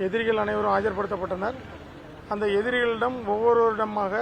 எதிரிகள் அனைவரும் ஆஜர்படுத்தப்பட்டனர். அந்த எதிரிகளிடம் ஒவ்வொருவரிடமாக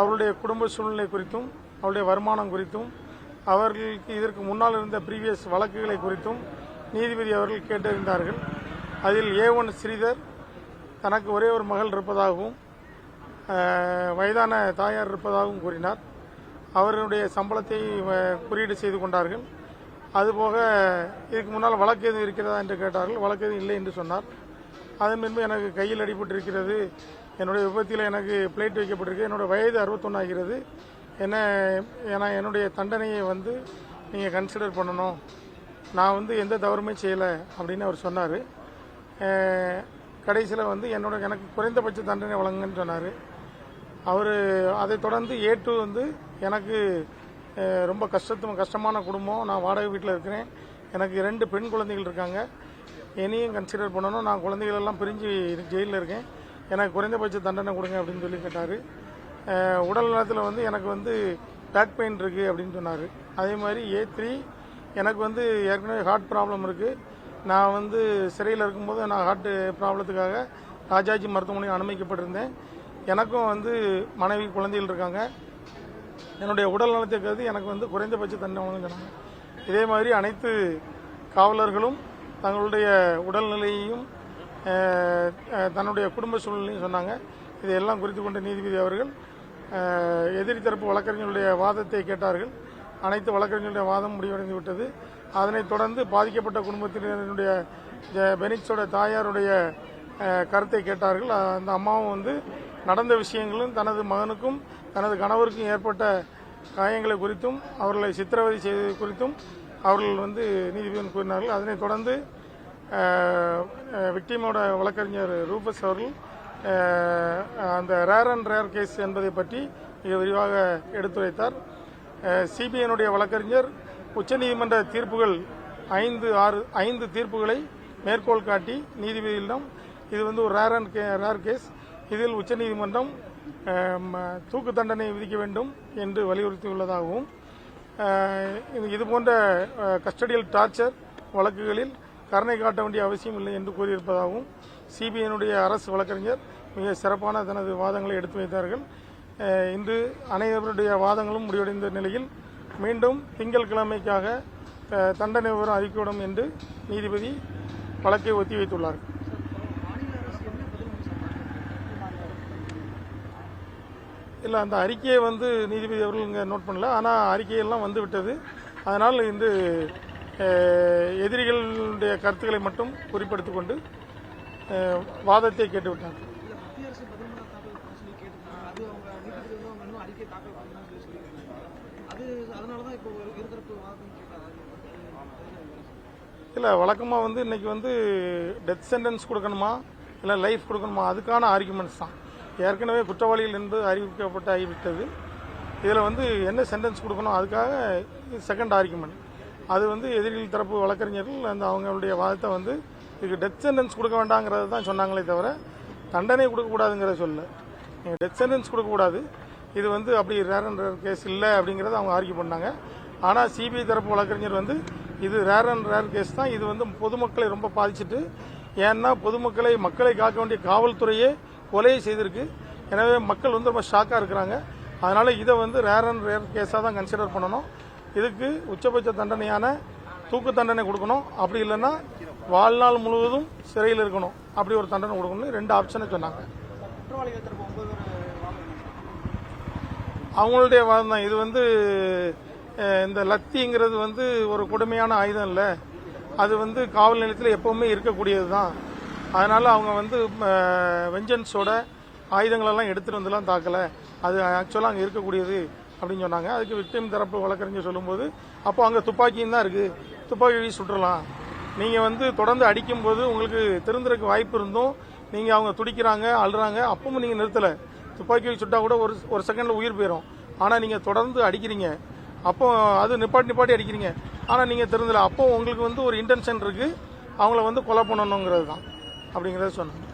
அவருடைய குடும்ப சூழ்நிலை குறித்தும் அவருடைய வருமானம் குறித்தும் அவர்களுக்கு இதற்கு முன்னால் இருந்த ப்ரீவியஸ் வழக்குகளை குறித்தும் நீதிபதி அவர்கள் கேட்டறிந்தார்கள். அதில் A1 ஸ்ரீதர் தனக்கு ஒரே ஒரு மகள் இருப்பதாகவும் வயதான தாயார் இருப்பதாகவும் கூறினார். அவர்களுடைய சம்பளத்தை குறியீடு செய்து கொண்டார்கள். அதுபோக இதுக்கு முன்னால் வழக்கு எதுவும் இருக்கிறதா என்று கேட்டார்கள். வழக்கு எதுவும் இல்லை என்று சொன்னார். அதன் பின்பு எனக்கு கையில் அடிபட்டிருக்கிறது, என்னுடைய விபத்தில் எனக்கு பிளேட் வைக்கப்பட்டிருக்கு, என்னுடைய வயது 61 ஆகிறது, என்னுடைய தண்டனையை நீங்கள் கன்சிடர் பண்ணணும், நான் எந்த தவறுமே செய்யலை அப்படின்னு அவர் சொன்னார். கடைசியில் எனக்கு குறைந்தபட்ச தண்டனை வழங்குன்னு சொன்னார். அவர் அதை தொடர்ந்து A2 எனக்கு ரொம்ப கஷ்டமான குடும்பம், நான் வாடகை வீட்டில் இருக்கிறேன், எனக்கு 2 பெண் குழந்தைகள் இருக்காங்க, என்னையும் கன்சிடர் பண்ணணும், நான் குழந்தைகள் எல்லாம் பிரிஞ்சு ஜெயிலில் இருக்கேன், எனக்கு குறைந்தபட்ச தண்டனை கொடுங்க அப்படின்னு சொல்லி கேட்டார். உடல் நலத்தில் எனக்கு பேக் பெயின் இருக்குது அப்படின்னு சொன்னார். அதே மாதிரி A3 எனக்கு ஏற்கனவே ஹார்ட் ப்ராப்ளம் இருக்குது, நான் சிறையில் இருக்கும்போது நான் ஹார்ட் ப்ராப்ளத்துக்காக ராஜாஜி மருத்துவமனையில் அனுமதிக்கப்பட்டிருந்தேன், எனக்கும் மனைவி குழந்தைகள் இருக்காங்க, என்னுடைய உடல் நலத்தை கருதி எனக்கு குறைந்தபட்ச தண்டனை வழங்கினாங்க. இதே மாதிரி அனைத்து காவலர்களும் தங்களுடைய உடல்நிலையையும் தன்னுடைய குடும்ப சூழ்நிலையும் சொன்னாங்க. இதையெல்லாம் குறித்து கொண்ட நீதிபதி அவர்கள் எதிரி தரப்பு வழக்கறிஞர்களுடைய வாதத்தை கேட்டார்கள். அனைத்து வழக்கறிஞர்களுடைய வாதம் முடிவடைந்து விட்டது. அதனைத் தொடர்ந்து பாதிக்கப்பட்ட குடும்பத்தினருடைய பெனிக்ஸோட தாயாருடைய கருத்தை கேட்டார்கள். அந்த அம்மாவும் நடந்த விஷயங்களும் தனது மகனுக்கும் தனது கணவருக்கும் ஏற்பட்ட காயங்களை குறித்தும் அவர்களை சித்திரவதை செய்தது குறித்தும் அவர்கள் நீதிபதி கூறினார்கள். அதனைத் தொடர்ந்து விக்டிமோட வழக்கறிஞர் ரூபஸ் அவர்கள் அந்த ரேர் கேஸ் என்பதை பற்றி மிக விரிவாக எடுத்துரைத்தார். சிபிஐனுடைய வழக்கறிஞர் உச்சநீதிமன்ற தீர்ப்புகள் 5 தீர்ப்புகளை மேற்கோள் காட்டி நீதிபதியிடம் இது ஒரு ரேர் கேஸ், இதில் உச்சநீதிமன்றம் தூக்கு தண்டனை விதிக்க வேண்டும் என்று வலியுறுத்தியுள்ளதாகவும் இதுபோன்ற கஸ்டடியல் டார்ச்சர் வழக்குகளில் கருணை காட்ட வேண்டிய அவசியம் இல்லை என்று கூறியிருப்பதாகவும் சிபிஐனுடைய அரசு வழக்கறிஞர் மிக சிறப்பான தனது வாதங்களை எடுத்து வைத்தார்கள். இன்று அனைவருடைய வாதங்களும் முடிவடைந்த நிலையில் மீண்டும் திங்கட்கிழமைக்காக தண்டனை விவரம் அறிக்கையிடும் என்று நீதிபதி வழக்கை ஒத்திவைத்துள்ளார். இல்லை, அந்த அறிக்கையை நீதிபதி அவர்கள் இங்கே நோட் பண்ணல, ஆனால் அறிக்கையெல்லாம் விட்டது. அதனால் இந்த எதிரிகளுடைய கருத்துக்களை மட்டும் குறிப்பிடுத்திக் கொண்டு வாதத்தை கேட்டுவிட்டார். இல்லை, வழக்கமாக இன்னைக்கு டெத் சென்டென்ஸ் கொடுக்கணுமா இல்லை லைஃப் கொடுக்கணுமா அதுக்கான ஆர்குமெண்ட்ஸ் தான். ஏற்கனவே குற்றவாளிகள் என்று அறிவிக்கப்பட்டு ஆகிவிட்டது. இதில் என்ன சென்டென்ஸ் கொடுக்கணும் அதுக்காக செகண்ட் ஆர்குமெண்ட். அது எதிரிகள் தரப்பு வழக்கறிஞர்கள் அவங்களுடைய வாதத்தை இதுக்கு டெத் சென்டென்ஸ் கொடுக்க வேண்டாங்கிறத தான் சொன்னாங்களே தவிர தண்டனை கொடுக்கக்கூடாதுங்கிறத சொல்ல. நீங்கள் டெத் சென்டென்ஸ் கொடுக்கக்கூடாது, இது அப்படி ரேர் கேஸ் இல்லை அப்படிங்கிறத அவங்க ஆர்கியூ பண்ணாங்க. ஆனால் சிபிஐ தரப்பு வழக்கறிஞர் இது ரேர் கேஸ் தான், இது பொதுமக்களை ரொம்ப பாதிச்சுட்டு, ஏன்னா மக்களை காக்க வேண்டிய காவல்துறையே கொலையை செய்திருக்கு. எனவே மக்கள் ரொம்ப ஷாக்காக இருக்கிறாங்க. அதனால இதை ரேர் கேஸாக தான் கன்சிடர் பண்ணணும். இதுக்கு உச்சபட்ச தண்டனையான தூக்கு தண்டனை கொடுக்கணும், அப்படி இல்லைன்னா வாழ்நாள் முழுவதும் சிறையில் இருக்கணும், அப்படி ஒரு தண்டனை கொடுக்கணும். 2 ஆப்ஷனை சொன்னாங்க. அவங்களுடைய வாதம் தான். இது இந்த லத்திங்கிறது ஒரு கொடுமையான ஆயுதம் இல்லை, அது காவல் நிலையத்தில் எப்பவுமே இருக்கக்கூடியது தான். அதனால அவங்க வெஞ்சன்ஸோட ஆயுதங்களெல்லாம் எடுத்துகிட்டு தாக்கலை, அது ஆக்சுவலாக அங்கே இருக்கக்கூடியது அப்படின்னு சொன்னாங்க. அதுக்கு விக்டிம் தரப்பு வழக்கறிஞர் சொல்லும்போது, அப்போ அங்கே துப்பாக்கியும் தான் இருக்குது, துப்பாக்கி வீசி சுட்டுறலாம், நீங்கள் தொடர்ந்து அடிக்கும்போது உங்களுக்கு திருந்துறதுக்கு வாய்ப்பு இருந்தும் நீங்கள் அவங்க துடிக்கிறாங்க அழுறாங்க, அப்பவும் நீங்கள் நிறுத்தலை, துப்பாக்கி சுட்டா கூட ஒரு செகண்டில் உயிர் போயிடும், ஆனால் நீங்கள் தொடர்ந்து அடிக்கிறீங்க, அப்போ அது நிப்பாட்டி அடிக்கிறீங்க, ஆனால் நீங்கள் திருந்தலை, அப்போ உங்களுக்கு ஒரு இன்டென்ஷன் இருக்குது அவங்கள கொலை பண்ணணுங்கிறது தான் அப்படிங்கிறத சொன்னாங்க.